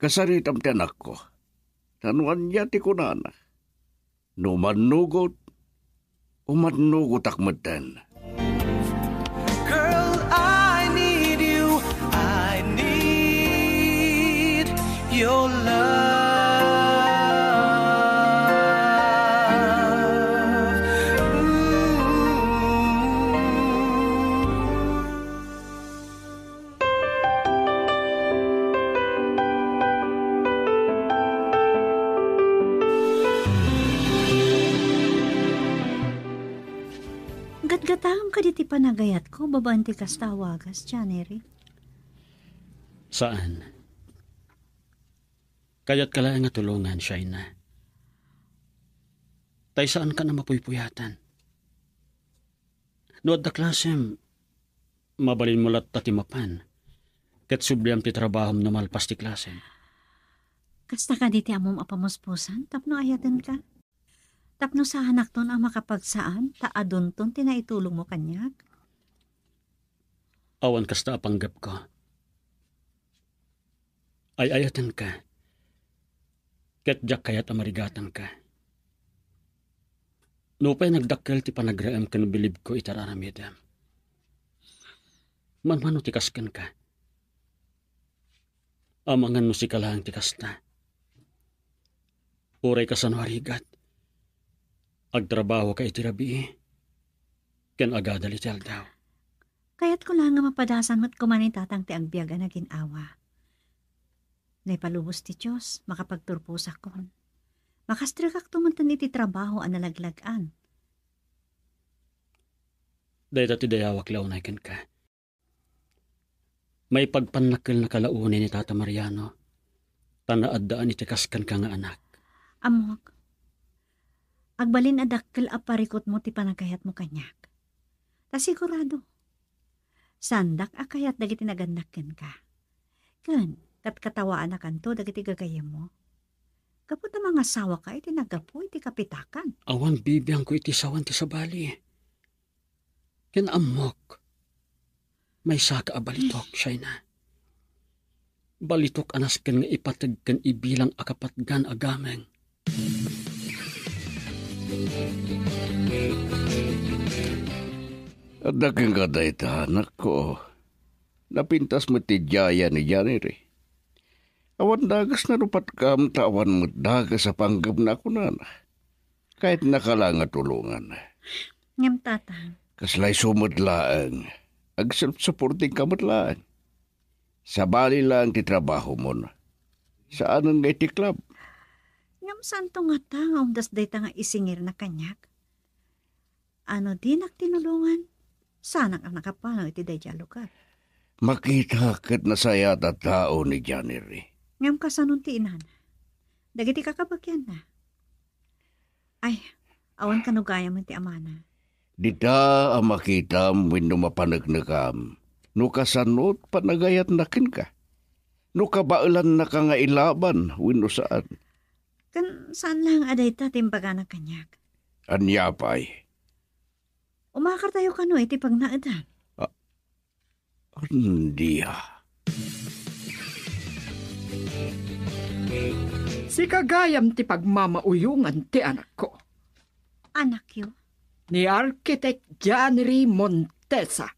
Kasaritam ti anak ko. Tanuan niya ti kunana. Numanugot, umanugot akmatan. Girl, I need you. I need your love. Gatgataham ka diti panagayat ko, babaan ti kastawagas, Janery. Saan? Kayat ka lang nga tulungan, Shaina. Tay saan ka na mapuypuyatan? No at da klasem, mabalin mo lat tatimapan. Ket subliam ti trabahom numalpas ti klasem. Kasta ka diti amom apamuspusan, tapno ayatan ka. Tapno sa anak ton ang makapagsaan, taadon ton tinaitulong mo kanyak. Awan kasta apanggap ko. Ay ayatan ka. Ket jak kayat amarigatan ka. Nupay nagdakkel ti panagraam ken bilib ko itararamidam. Manmano ti kasken ka. Amangan no si kalang ti kasta. Uray ka sa nuarigat. Agtrabaho ka iti rabi. Ken agadali ti aldaw. Kaya't ko lang nga mapadasan mo't kumanitatang ti agbiag na ginawa. Naipalubos ti Diyos, makapagturpusak kon. Makastrikak tumuntan iti trabaho ang nalaglagan. Dahil ti dayawak launay ken ka. May pagpanakil na kalaunin ni Tata Mariano. Tanaaddaan iti kaskan ka nga anak. Amok, agbalin adakkel aparikot mo ti panagayat mo kanyak. Ta sigurado. Sandak akayat dagiti nagandakken ka. Ken kat katawaan na kanto dagiti gagayem mo. Kapot na mga sawa ka iti nagapu iti kapitakan. Awan bibiyang ko iti sawan ti sabali. Ken amok. May saka a balitok, Shaina. Balitok anas ken nga ipatag ken ibilang akapatgan agameng. At daking kadayta, anak ko. Napintas mo ti jaya ni Janery. Awan dagas na rupat kam, tawan mo dagas sa panggap na ako na. Kahit nakalanga tulungan. Ngam tata. Kaslay sumudlaang. Ag self-supporting kamatlaan. Sa bali lang ti trabaho mo na. Saan ang iti club? Ngam santo nga ta, nga umdas day ta nga isingir na kanyak. Ano din ak tinulungan? Sanak ang nakapanaw iti day lugar. Makita kat nasaya ta tao ni Janery. Ngam kasanon ti inan. Dagiti kakabagyan na. Ay, awan kanugaya mo ti amana. Dita ang makitam wenno mapanagnagam. No kasanot panagayat nakin ka. No kabailan na ka nga ilaban wenno saan. Kan saan lang aday ta timbaga na kanyak. Anyapay. Umakar tayo kano iti pag naadan. Andiya. Si kagayam ti pagmamauyungan ti anak ko. Anak yo, ni Architect Janery Montesa.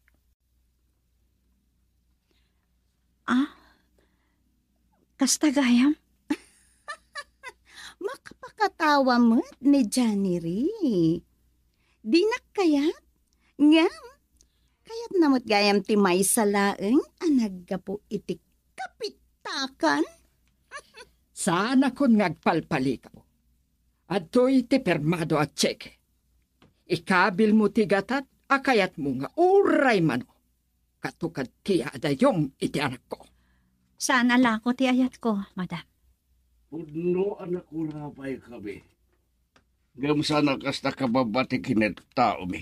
Kasta gayam? Makapakatawa mo ni Johnny Ri. Di nakayat? Ngam, kayat namot gayam ti may salaeng anaggapo iti kapitakan. Sana kon ngagpalpali ka mo. At to'y ti permado at tseke. Ikabil mo ti gatat, akayat mo nga uray mano. Katukad ti adayom iti anak ko. Saan alako ti ayat ko, madam? Puno anak ko na pa'y kami. Gam sana kasta kababati kinet tao mi.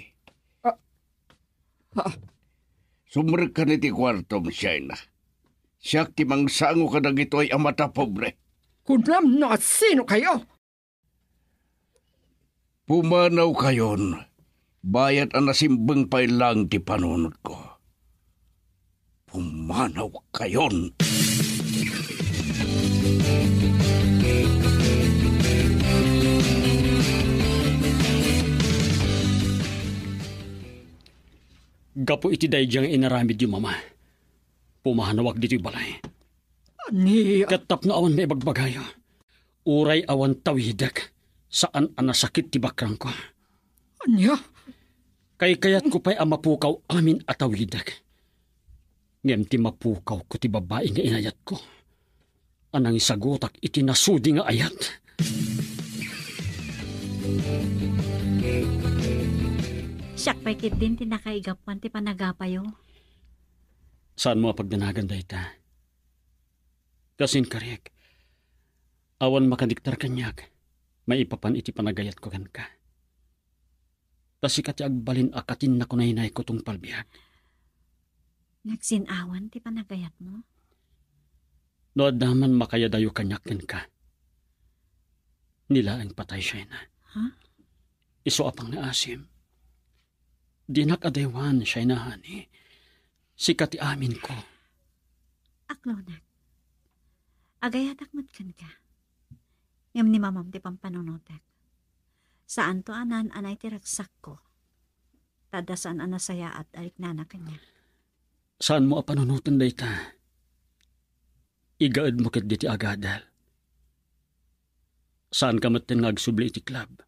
Sumrek ka ni ti kwartom siya na. Siyak ti mangsango ka na gito ay amata pobre. Kunam no at sino kayo? Pumanaw kayon. Bayat ang nasimbang pa'y lang ti panunod ko. Pumanaw kayon. Gapo iti dayjang inaramid yung mama. Pumahanawag dito yung balay. Ani, Katap na awan may bagbagayo. Uray awan tawidak. Saan anasakit ti bakrang ko. anya, Kay kayat ko pa'y amapukaw amin atawidak. Ngem ti mapukaw ko ti babae nga inayat ko. Anang isagutak iti nasudi nga ayat. Siyak pa'y kit din tinakaigapan ti panagapayo. Saan mo pagdanagan da ita? Kasin karek. Awan makadiktar kanyak. Maipapan iti panagayat ko kan ka. Tasikat agbalin akatin na kunay ko tong palbiyak. Nagsinawan ti panagayat mo? Noad naman makayadayo kanyak kan ka. Nila ang patay siya na. Ha? Iso apang na asim. Di nakadaywan siya na hani. Sikat amin ko. Aklonak. Agayatak matkan ka. Ngam ni mamam ti pampanunotek. Saan to anan anay ti raksak ko. Tadasan anasaya at aliknana kanya. Saan mo apanunutan da ita? Igaad mo kat diti agadal. Saan ka matin nga agsubli iti club?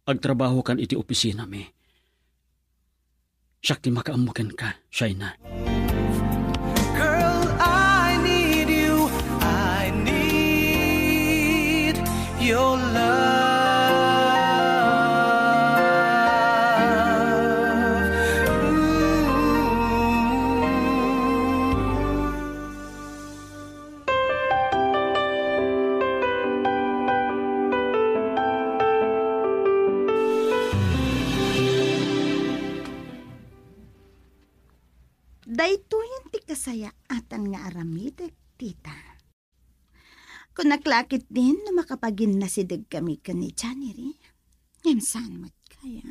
Agtrabaho kan iti opisina mi. Siyak ti makaamukan ka, Shaina. Girl, I need you. I need your love. Daytoyan ti kasaya atan nga aramidek, tita. Kung naklakit din na makapagin na sidag kami ka ni Janery, saan mo't kaya?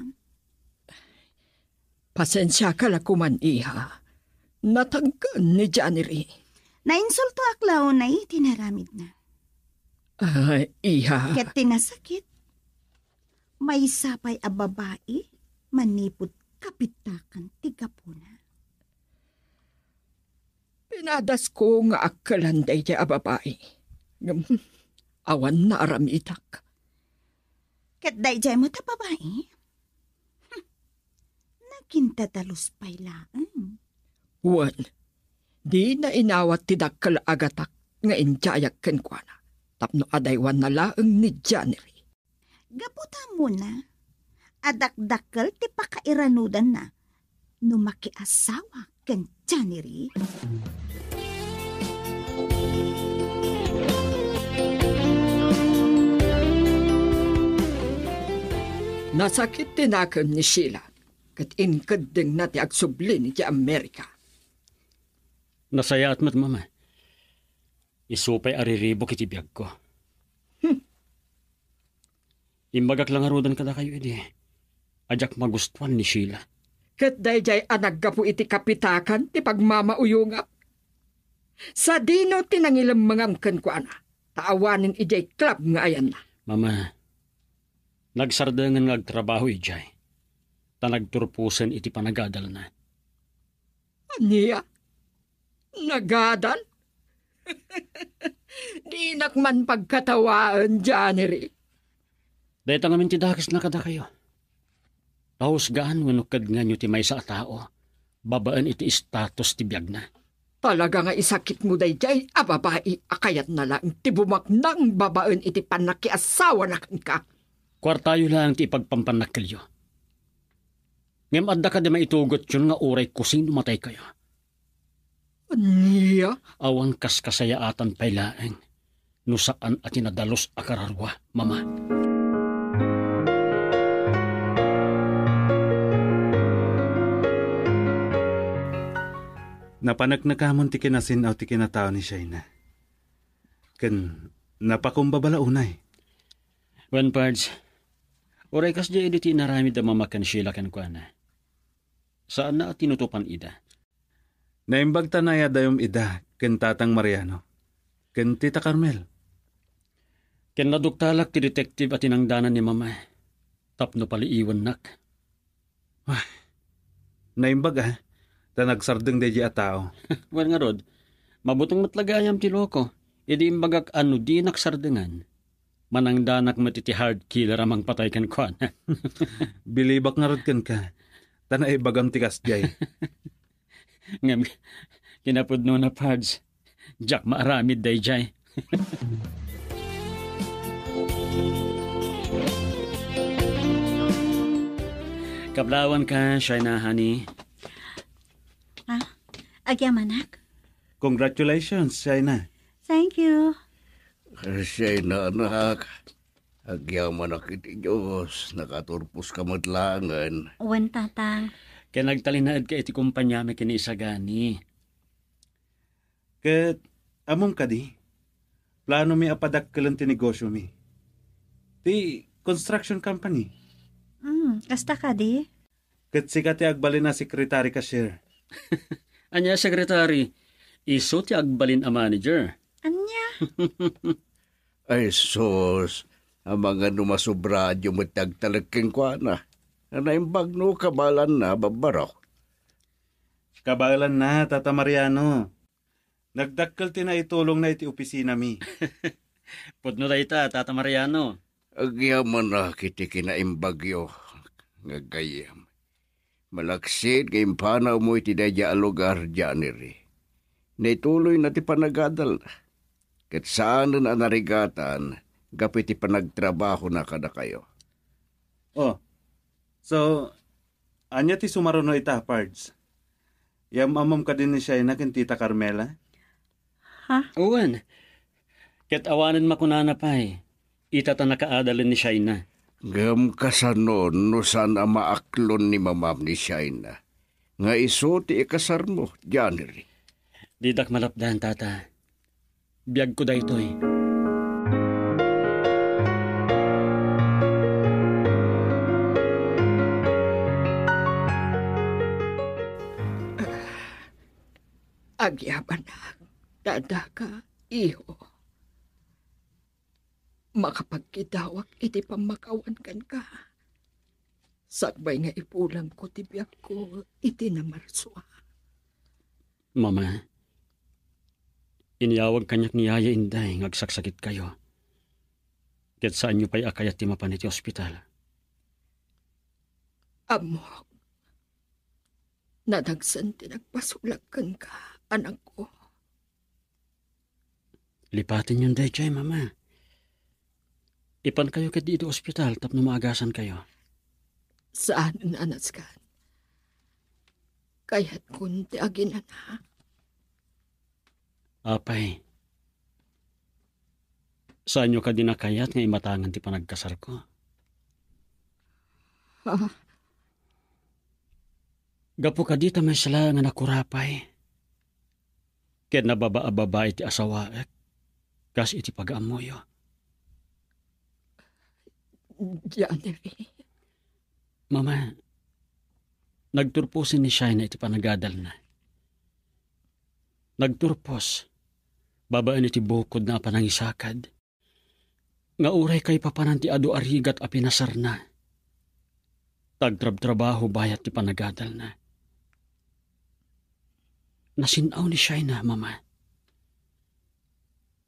pasensya ka lakuman iha. Natagkan ni Janery. Nainsulto aklaw na tinaramid na. Ay, iha. Ket tinasakit. May sapay a babae, manipod kapitakan tigapuna. Pinadas ko nga akalanday di a babae. Awan na aramitak. Ket dayjay mo ta babae? Nagintatalos pa'y laan. Wan, di na inawat ti dakkal agatak nga injayak kenkwana. Tapno adaywan na laeng ni Janery. Gaputa mo na. Adak-dakkel ti pakairanudan na. Numakiasawa ken Janery. Nasakit tinakan ni Sheila. Kat inkadeng na ti agsublin ti Amerika. Nasaya at mat, mama. Isupay ariribok iti biyag ko. Imbagak lang arudan kada kayo, edi. Ajak magustuhan ni Sheila. Kat dayjay anaggapu iti kapitakan ti pagmamauyungap. Sa dino tinangilam mangangkan ko ana. Taawanin ijay club nga ayan na. Mama, Nagsardangan nga agtrabaho ijay. Nagturpusen iti panagadal na. Aniya? Nagadal? Di nakman pagkatawaan, January. Dahil tangamin ti dakis na kada kayo. Pahusgaan wanukad nga nyo ti may sa tao. Babaan iti status ti biyag na. Talaga nga isakit mo dayjay, babae, akayat na lang ti bumaknang babaan iti panakiasawa na ka. Kwartayo lang ti ipagpampanakilyo. Ngem adda ka di maitugot yun nga uray kusing matay kayo. Aniya? Awan kas kasayaatan pailaeng. Nusaan at inadalos akararwa, mama. Napanagnakamon ti kinasin aw ti kinatao ni Shaina. Ken napakumbabala unay. Wen pards, uray kas di editi narami da mamakan sila kan kwa na. Saan na at tinutupan ida? Naimbag tanaya dayom ida ken tatang Mariano. Ken tita Carmel. Ken naduktalak ti detective at inangdanan ni mama. Tapno paliiwan nak. Naimbag ta nagsardeng deji a tao. Wen nga rod, mabutong matlagayam ti loko. Idi imbagak ano di naksardengan. Manangdanak matiti hard killer amang patay kan kwa na. Bilibak nga rod ken ka. Tanay bagam tikas jay. Ngam, kinapudno na pards. Jack maaramid day jay. Kablawan ka, Shaina, honey. Agyamanak. Congratulations, Shaina. Thank you. Shaina, anak. Agyaman na kiti Diyos. Nakaturpos ka madlangan. Wen tatang. Kaya nagtalinaad ka iti kumpanya may kinisagani. Ket amom kadi. Plano mi apadakkelan ti negosyo mi. Ti construction company. Kasta ka di? Ket sika ti agbalin na sekretary cashier. Anya, sekretary, iso ti agbalin a manager. Anya? Ay sus, ang mga numasubradyo mo tagtalagking kwa na. Naimbag no kabalan na babaraw. Kabalan na, Tata Mariano. Nagdakkel ti na itulong na iti opisina mi. Pudno da ita, Tata Mariano. Agyaman na kiti kinaimbagyo. Ngagayam. Malaksid kayong panaw mo iti daya alugar, January. Naituloy na ti panagadal na. Kat saan na narigatan, gapit ti panagtrabaho na kada kayo. Oh, so, anya ti sumaruno ita, Pards? Yam amam ka din ni Shaina ken tita Carmela? Uwan. Ket awanan makunana pa'y. Itata nakaadalin ni Shaina. Gam kasanon no saan ang maaklon ni mamam ni Shaina. Nga iso ti ikasar mo, January. Didak malapdan, tata. Biyag ko da ito'y. Agyaban na, dada ka, iho. Makapagkidawak iti pamakawan kan ka. Sakbay nga ipulang ko tibyak ko iti namarswa. Mama, iniyawag kanyak ni Yaya Inday ngagsaksakit kayo. Ket saan nyo pa'y akayat ti mapan iti ospital? Amo, nadagsan tinagpasulakan ka, anak ko. Lipatin yung day, Mama. Ipan kayo ket dito ospital tapno maagasan kayo. Saan anas ka? Kaya't kunti aginan ha? Apay, saan nyo ka dinakayat nga imatangan ti panagkasal ko? Ha? Gapo ka dito may sala nga nakurapay. Ket nababa-ababa iti asawaek, kas iti pag-amoyo. January. Mama, nagturposin ni Shaina iti panagadal na. Nagturpos, babaan iti bukod na panangisakad. Nga uray kay papanan ti adu arigat a pinasar na. Tagtrab-trabaho bayat ti panagadal na. Nasinaw ni Shaina, mama.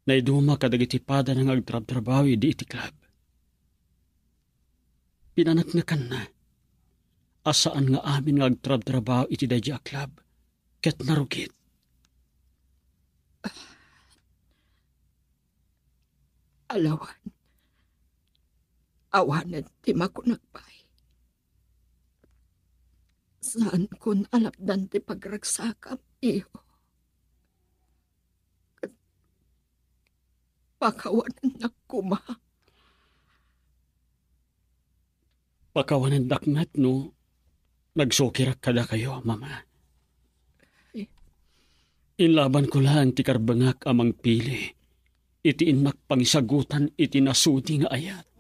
Naiduma kadagiti pada ng agtrab-trabaho di iti club. Pinanatnakan na. Asaan nga amin nga agtrab-trabaho iti dadya club. Ket narugit. Alawan. Awanan ti makunagbay. Saan kun alapdan ti pagragsakam, iyo. Pakawanan na kuma. Pakawanan dakmet no, nagsukirak kada kayo, mama. Inlaban ko lang ti karbangak amang pili. Iti inmak pangisagutan iti nasudi nga ayat.